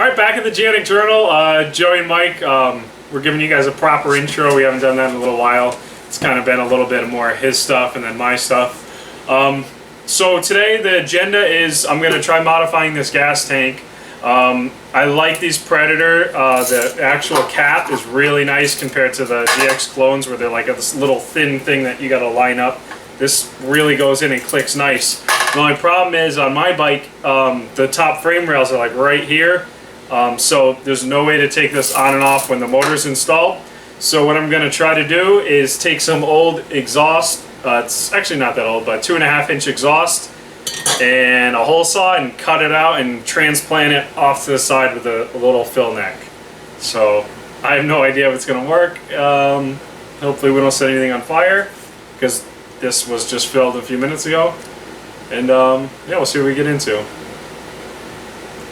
Alright, back at the TheJanticJournal. Joey and Mike, we're giving you guys a proper intro. We haven't done that in a little while. It's kind of been a little bit more his stuff and then my stuff. So today the agenda is I'm going to try modifying this gas tank. I like these Predator. The actual cap is really nice compared to the GX clones where they're like this little thin thing that you got to line up. This really goes in and clicks nice. The only problem is on my bike, the top frame rails are like right here. So there's no way to take this on and off when the motor's installed. So what I'm going to try to do is take some old exhaust, it's actually not that old, but 2.5-inch exhaust, and a hole saw and cut it out and transplant it off to the side with a little fill neck. So I have no idea if it's going to work. Hopefully we don't set anything on fire, because this was just filled a few minutes ago. And yeah, we'll see what we get into.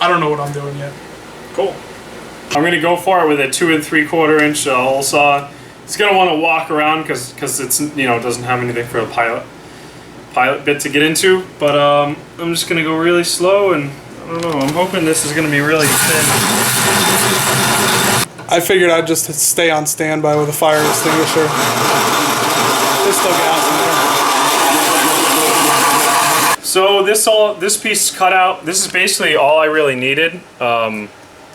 I don't know what I'm doing yet. Cool. I'm going to go for it with a 2 3/4-inch hole saw. It's going to want to walk around because it's, you know, it doesn't have anything for a pilot bit to get into. But I'm just going to go really slow, and I don't know, I'm hoping this is going to be really thin. I figured I'd just stay on standby with a fire extinguisher. There's still gas in there. So this piece cut out. This is basically all I really needed.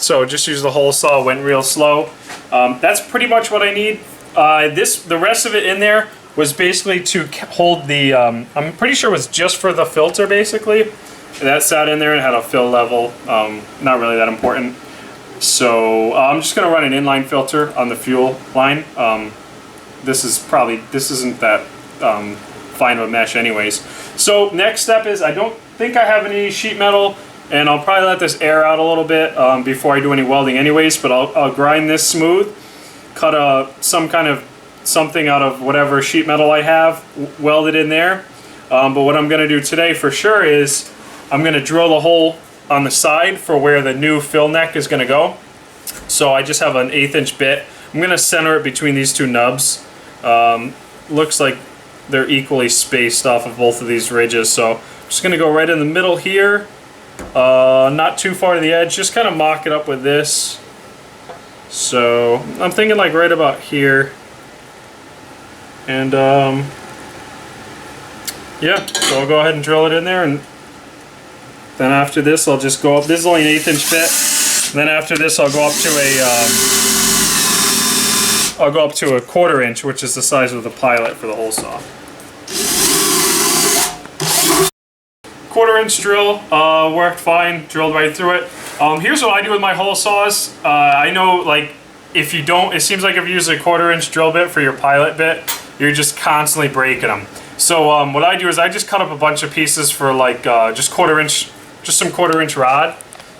So just use the hole saw, went real slow. That's pretty much what I need. The rest of it in there was basically to hold the, I'm pretty sure it was just for the filter basically. That sat in there and had a fill level, not really that important. So I'm just gonna run an inline filter on the fuel line. This isn't that fine of a mesh anyways. So next step is, I don't think I have any sheet metal, and I'll probably let this air out a little bit before I do any welding anyways, but I'll grind this smooth, cut something out of whatever sheet metal I have, weld it in there. But what I'm going to do today for sure is I'm going to drill the hole on the side for where the new fill neck is going to go. So I just have an 1/8-inch bit. I'm going to center it between these two nubs. Looks like they're equally spaced off of both of these ridges, so I'm just going to go right in the middle here. Not too far to the edge, just kind of mock it up with this. So I'm thinking like right about here. And yeah, so I'll go ahead and drill it in there, and then after this I'll just go up. This is only an 1/8-inch bit. Then after this I'll go up to a 1/4-inch, which is the size of the pilot for the hole saw. 1/4-inch drill worked fine, drilled right through it. Here's what I do with my hole saws. I know, like, if you don't, it seems like if you use a 1/4-inch drill bit for your pilot bit, you're just constantly breaking them. So what I do is I just cut up a bunch of pieces for like just some 1/4-inch rod.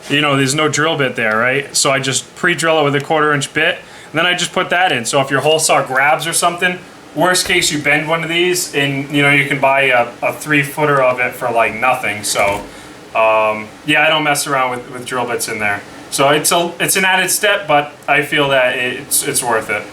You know, there's no drill bit there, right? So I just pre-drill it with a 1/4-inch bit, and then I just put that in. So if your hole saw grabs or something, worst case you bend one of these, and you know you can buy a 3-footer of it for like nothing. So yeah, I don't mess around with drill bits in there. So it's an added step, but I feel that it's worth it.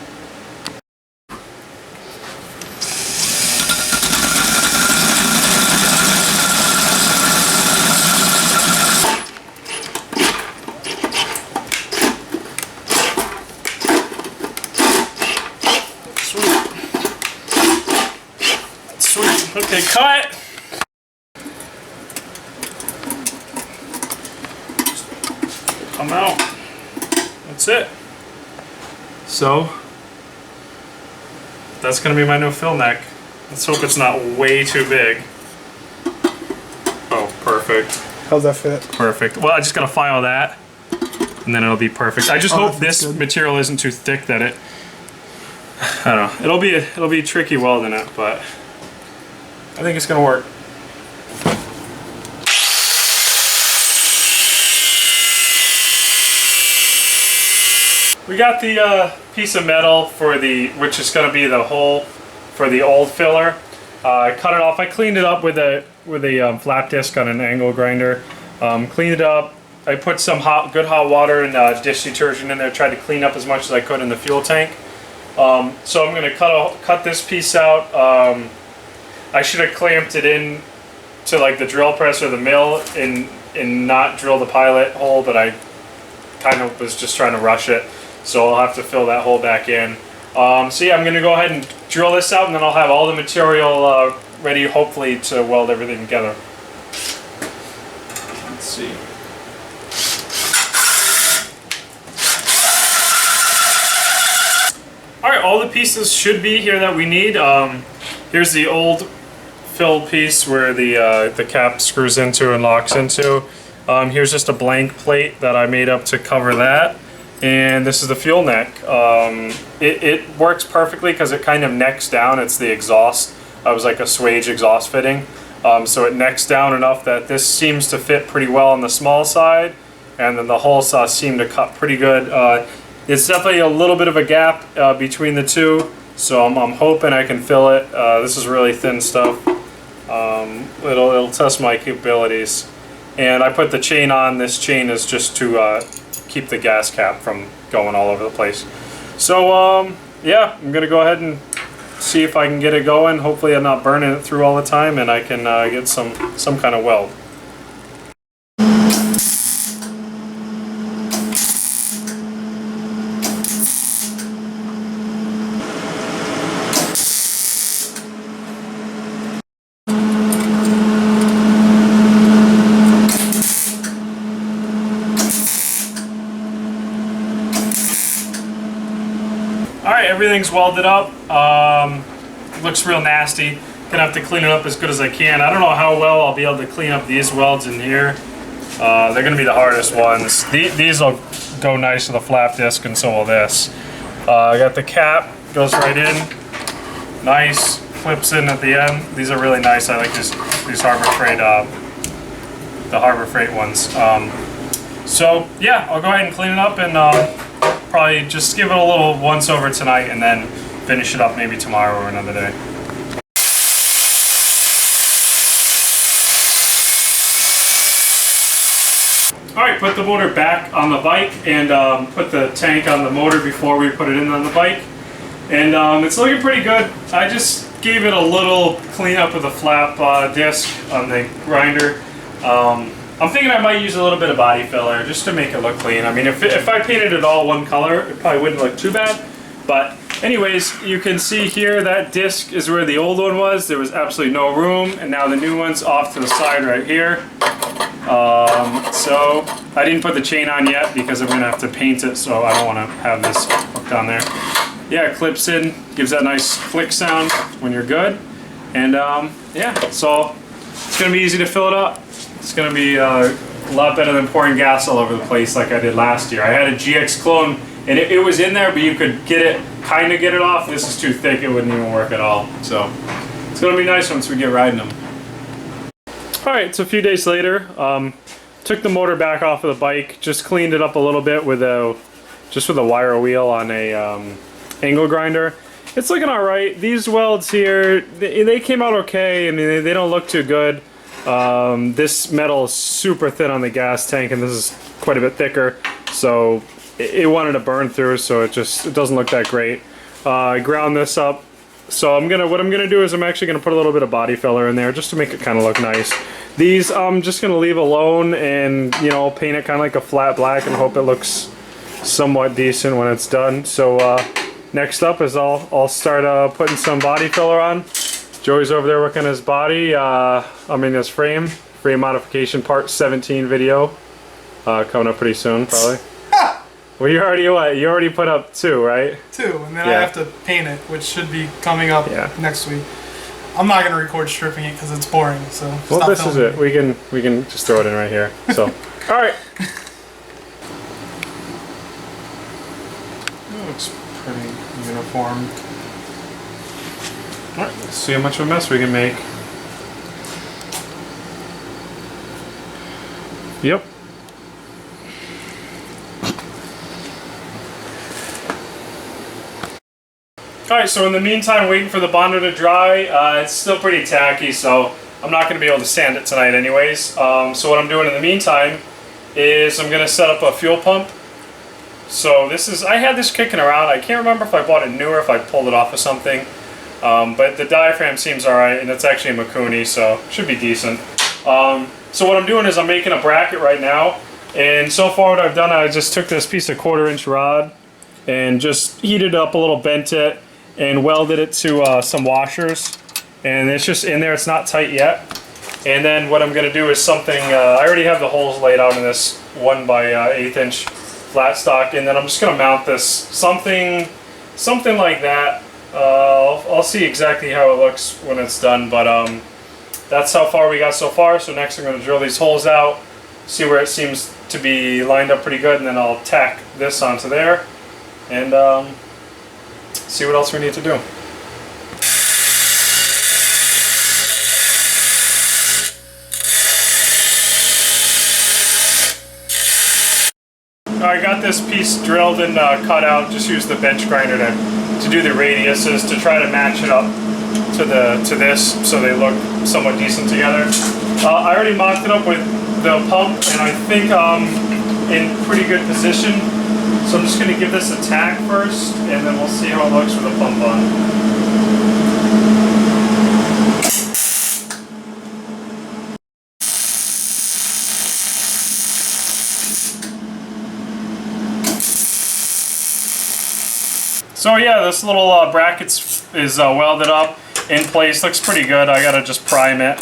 Okay, cut. Come out. That's it. So that's gonna be my new fill neck. Let's hope it's not way too big. Oh, perfect. How's that fit? Perfect. Well, I just gotta file that, and then it'll be perfect. I just hope this material isn't too thick that it. I don't know. It'll be tricky welding it, but I think it's gonna work. We got the piece of metal for which is gonna be the hole for the old filler. I cut it off. I cleaned it up with a flat disc on an angle grinder. Cleaned it up. I put some good hot water and dish detergent in there. Tried to clean up as much as I could in the fuel tank. So I'm gonna cut this piece out. I should have clamped it in to like the drill press or the mill and not drill the pilot hole, but I kind of was just trying to rush it. So I'll have to fill that hole back in. So yeah, I'm going to go ahead and drill this out, and then I'll have all the material ready, hopefully, to weld everything together. Let's see. Alright, all the pieces should be here that we need. Here's the old filled piece where the cap screws into and locks into. Here's just a blank plate that I made up to cover that. And this is the fuel neck. It works perfectly because it kind of necks down. It's the exhaust. It was like a swage exhaust fitting. So it necks down enough that this seems to fit pretty well on the small side. And then the hole saws seem to cut pretty good. It's definitely a little bit of a gap between the two. So I'm hoping I can fill it. This is really thin stuff. It'll test my capabilities. And I put the chain on. This chain is just to keep the gas cap from going all over the place. So yeah, I'm gonna go ahead and see if I can get it going. Hopefully I'm not burning it through all the time, and I can get some kind of weld. Alright, everything's welded up. Looks real nasty. Gonna have to clean it up as good as I can. I don't know how well I'll be able to clean up these welds in here. They're gonna be the hardest ones. These will go nice with a flap disc, and so will this. I got the cap, goes right in. Nice, clips in at the end. These are really nice. I like these Harbor Freight, the Harbor Freight ones. So yeah, I'll go ahead and clean it up, and probably just give it a little once over tonight, and then finish it up maybe tomorrow or another day. Alright, put the motor back on the bike, and put the tank on the motor before we put it in on the bike. And it's looking pretty good. I just gave it a little cleanup with a flap disc on the grinder. I'm thinking I might use a little bit of body filler just to make it look clean. I mean, if I painted it all one color, it probably wouldn't look too bad. But anyways, you can see here that disc is where the old one was. There was absolutely no room, and now the new one's off to the side right here. So I didn't put the chain on yet because I'm gonna have to paint it, so I don't want to have this hooked on there. Yeah, it clips in, gives that nice click sound when you're good. And yeah, so it's gonna be easy to fill it up. It's going to be a lot better than pouring gas all over the place like I did last year. I had a GX clone, and it was in there, but you could kind of get it off. This is too thick, it wouldn't even work at all. So it's going to be nice once we get riding them. Alright, so a few days later, took the motor back off of the bike, just cleaned it up a little bit with a wire wheel on a angle grinder. It's looking alright. These welds here, they came out okay. I mean, they don't look too good. This metal is super thin on the gas tank, and this is quite a bit thicker, so it wanted to burn through, so it doesn't look that great. I ground this up, so what I'm gonna do is I'm actually gonna put a little bit of body filler in there just to make it kind of look nice. These I'm just gonna leave alone, and paint it kind of like a flat black and hope it looks somewhat decent when it's done. So next up is I'll start putting some body filler on. Joey's over there working his body, his frame modification part 17 video, coming up pretty soon, probably. Well, you already put up 2, right? 2, and then I have to paint it, which should be coming up next week. I'm not gonna record stripping it because it's boring, so well, this is it. We can just throw it in right here. So, all right. Looks pretty uniform. Alright, let's see how much of a mess we can make. Yep. Alright, so in the meantime, waiting for the bonder to dry, it's still pretty tacky, so I'm not going to be able to sand it tonight anyways. So what I'm doing in the meantime is I'm going to set up a fuel pump. So I had this kicking around. I can't remember if I bought it new or if I pulled it off of something. But the diaphragm seems alright, and it's actually a Mikuni, so it should be decent. So what I'm doing is I'm making a bracket right now, And so far what I've done, I just took this piece of 1/4-inch rod and just heated it up a little, bent it, and welded it to some washers. And it's just in there, it's not tight yet. And then what I'm gonna do is something, I already have the holes laid out in this 1 by 1/8 inch flat stock, and then I'm just gonna mount this something like that. I'll see exactly how it looks when it's done, but that's how far we got so far. So next I'm gonna drill these holes out, see where it seems to be lined up pretty good, and then I'll tack this onto there and see what else we need to do. I got this piece drilled and cut out. Just used the bench grinder to do the radiuses to try to match it up to this so they look somewhat decent together. I already mocked it up with the pump, and I think I'm in pretty good position. So I'm just going to give this a tack first, and then we'll see how it looks with the pump on. So yeah, this little bracket is welded up in place. Looks pretty good. I gotta just prime it.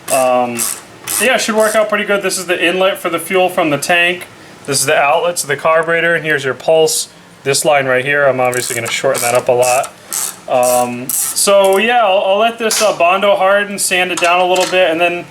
Yeah, it should work out pretty good. This is the inlet for the fuel from the tank. This is the outlet to the carburetor, and here's your pulse. This line right here, I'm obviously gonna shorten that up a lot. So yeah, I'll let this Bondo harden, sand it down a little bit, and then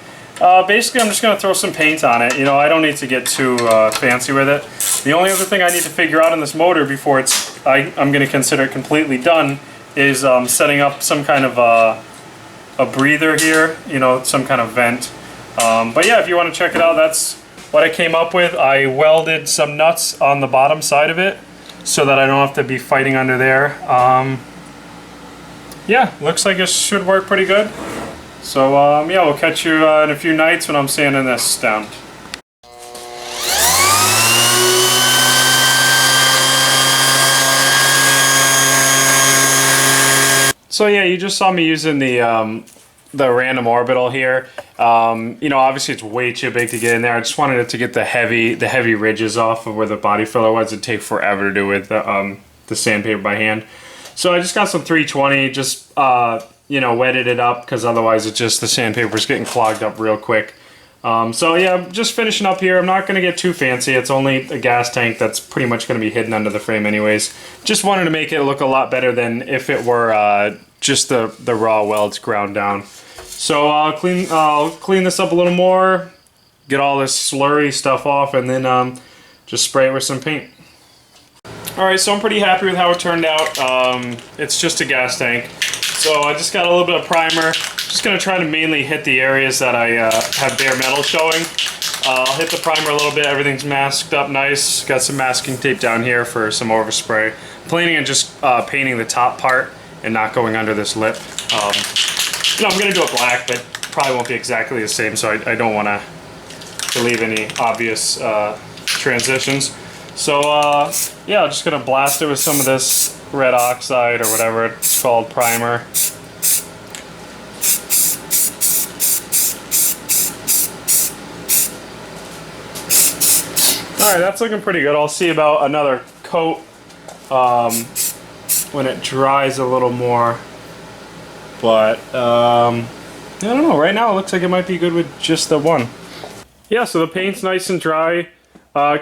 basically I'm just gonna throw some paint on it. You know, I don't need to get too fancy with it. The only other thing I need to figure out in this motor before I'm going to consider it completely done is setting up some kind of a breather here, you know, some kind of vent. But yeah, if you want to check it out, that's what I came up with. I welded some nuts on the bottom side of it so that I don't have to be fighting under there. Yeah, looks like it should work pretty good. So yeah, we'll catch you in a few nights when I'm sanding this down. So yeah, you just saw me using the random orbital here. You know, obviously it's way too big to get in there. I just wanted it to get the heavy ridges off of where the body filler was. It'd take forever to do with the sandpaper by hand. So I just got some 320, just you know, wetted it up because otherwise it's just the sandpaper's getting clogged up real quick. So yeah, I'm just finishing up here. I'm not going to get too fancy. It's only a gas tank that's pretty much going to be hidden under the frame anyways. Just wanted to make it look a lot better than if it were just the raw welds ground down. So I'll clean this up a little more, get all this slurry stuff off, and then just spray it with some paint. Alright, so I'm pretty happy with how it turned out. It's just a gas tank. So I just got a little bit of primer. Just going to try to mainly hit the areas that I have bare metal showing. I'll hit the primer a little bit. Everything's masked up nice. Got some masking tape down here for some overspray. Planning on just painting the top part and not going under this lip. You know, I'm going to do it black, but probably won't be exactly the same, so I don't want to leave any obvious transitions. So yeah, I'm just going to blast it with some of this red oxide or whatever it's called, primer. Alright, that's looking pretty good. I'll see about another coat when it dries a little more. But I don't know, right now it looks like it might be good with just the one. Yeah, so the paint's nice and dry.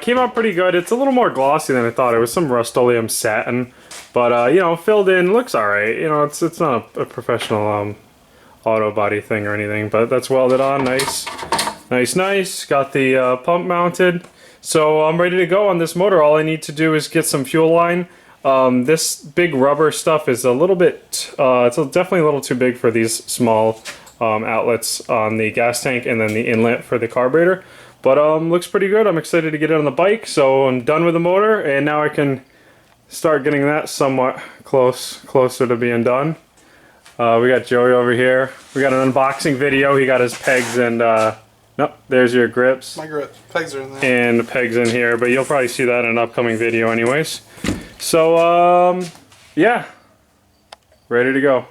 Came out pretty good. It's a little more glossy than I thought. It was some Rust-Oleum satin, but you know, filled in, looks alright. You know, it's not a professional auto body thing or anything, but that's welded on, nice. Got the pump mounted. So I'm ready to go on this motor. All I need to do is get some fuel line. This big rubber stuff is a little bit, it's definitely a little too big for these small outlets on the gas tank and then the inlet for the carburetor. But looks pretty good. I'm excited to get it on the bike. So I'm done with the motor, and now I can start getting that somewhat closer to being done. We got Joey over here. We got an unboxing video. He got his pegs and nope, there's your grips. My pegs are in there. And the pegs in here, but you'll probably see that in an upcoming video anyways. So yeah, ready to go.